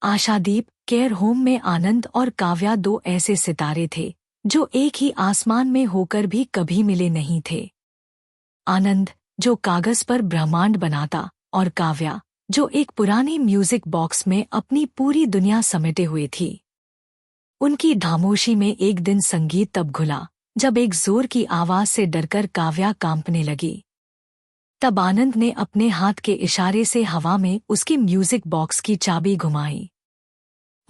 Ashadeep care home में आनंद और काव्या दो ऐसे सितारे थे जो एक ही आसमान में होकर भी कभी मिले नहीं थे। आनंद जो कागज पर ब्रह्मांड बनाता और काव्या जो एक पुराने म्यूजिक बॉक्स में अपनी पूरी दुनिया समेटे हुए थी। उनकी खामोशी में एक दिन संगीत तब घुला जब एक जोर की आवाज से डरकर काव्या कांपने लगी। तब आनंद ने अपने हाथ के इशारे से हवा में उसकी म्यूजिक बॉक्स की चाबी घुमाई।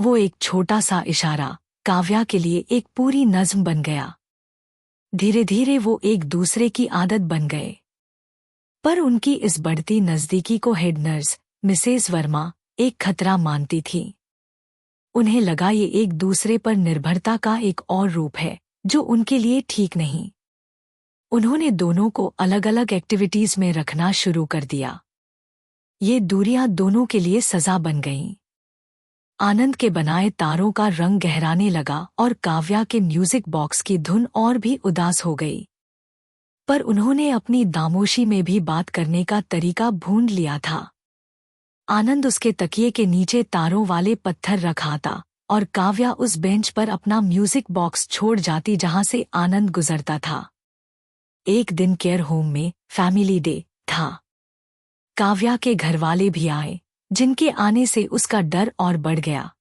वो एक छोटा सा इशारा काव्या के लिए एक पूरी नज्म बन गया। धीरे धीरे वो एक दूसरे की आदत बन गए। पर उनकी इस बढ़ती नजदीकी को हेड नर्स मिसेस वर्मा एक खतरा मानती थी। उन्हें लगा ये एक दूसरे पर निर्भरता का एक और रूप है जो उनके लिए ठीक नहीं। उन्होंने दोनों को अलग अलग एक्टिविटीज में रखना शुरू कर दिया। ये दूरियां दोनों के लिए सजा बन गईं। आनंद के बनाए तारों का रंग गहराने लगा और काव्या के म्यूजिक बॉक्स की धुन और भी उदास हो गई। पर उन्होंने अपनी खामोशी में भी बात करने का तरीका ढूंढ लिया था। आनंद उसके तकिए के नीचे तारों वाले पत्थर रखाता और काव्या उस बेंच पर अपना म्यूजिक बॉक्स छोड़ जाती जहां से आनंद गुजरता था। एक दिन केयर होम में फैमिली डे था। काव्या के घरवाले भी आए, जिनके आने से उसका डर और बढ़ गया।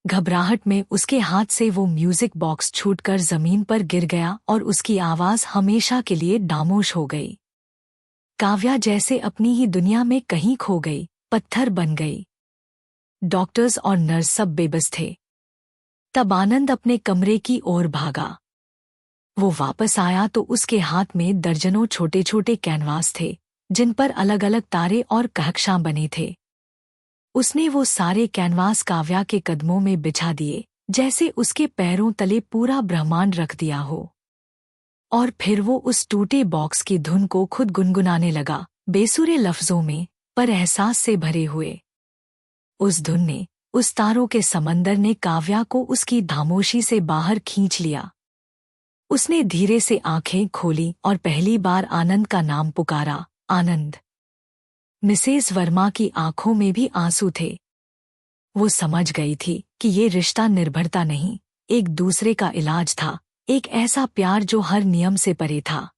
घबराहट में उसके हाथ से वो म्यूजिक बॉक्स छूटकर जमीन पर गिर गया और उसकी आवाज हमेशा के लिए खामोश हो गई। काव्या जैसे अपनी ही दुनिया में कहीं खो गई, पत्थर बन गई। डॉक्टर्स और नर्स सब बेबस थे। तब आनंद अपने कमरे की ओर भागा। वो वापस आया तो उसके हाथ में दर्जनों छोटे छोटे कैनवास थे जिन पर अलग अलग तारे और कहकशां बने थे। उसने वो सारे कैनवास काव्या के कदमों में बिछा दिए, जैसे उसके पैरों तले पूरा ब्रह्मांड रख दिया हो। और फिर वो उस टूटे बॉक्स की धुन को खुद गुनगुनाने लगा, बेसुरे लफ्जों में पर एहसास से भरे हुए। उस धुन ने, उस तारों के समंदर ने काव्या को उसकी खामोशी से बाहर खींच लिया। उसने धीरे से आंखें खोली और पहली बार आनंद का नाम पुकारा, आनंद। मिसेस वर्मा की आंखों में भी आंसू थे। वो समझ गई थी कि ये रिश्ता निर्भरता नहीं, एक दूसरे का इलाज था, एक ऐसा प्यार जो हर नियम से परे था।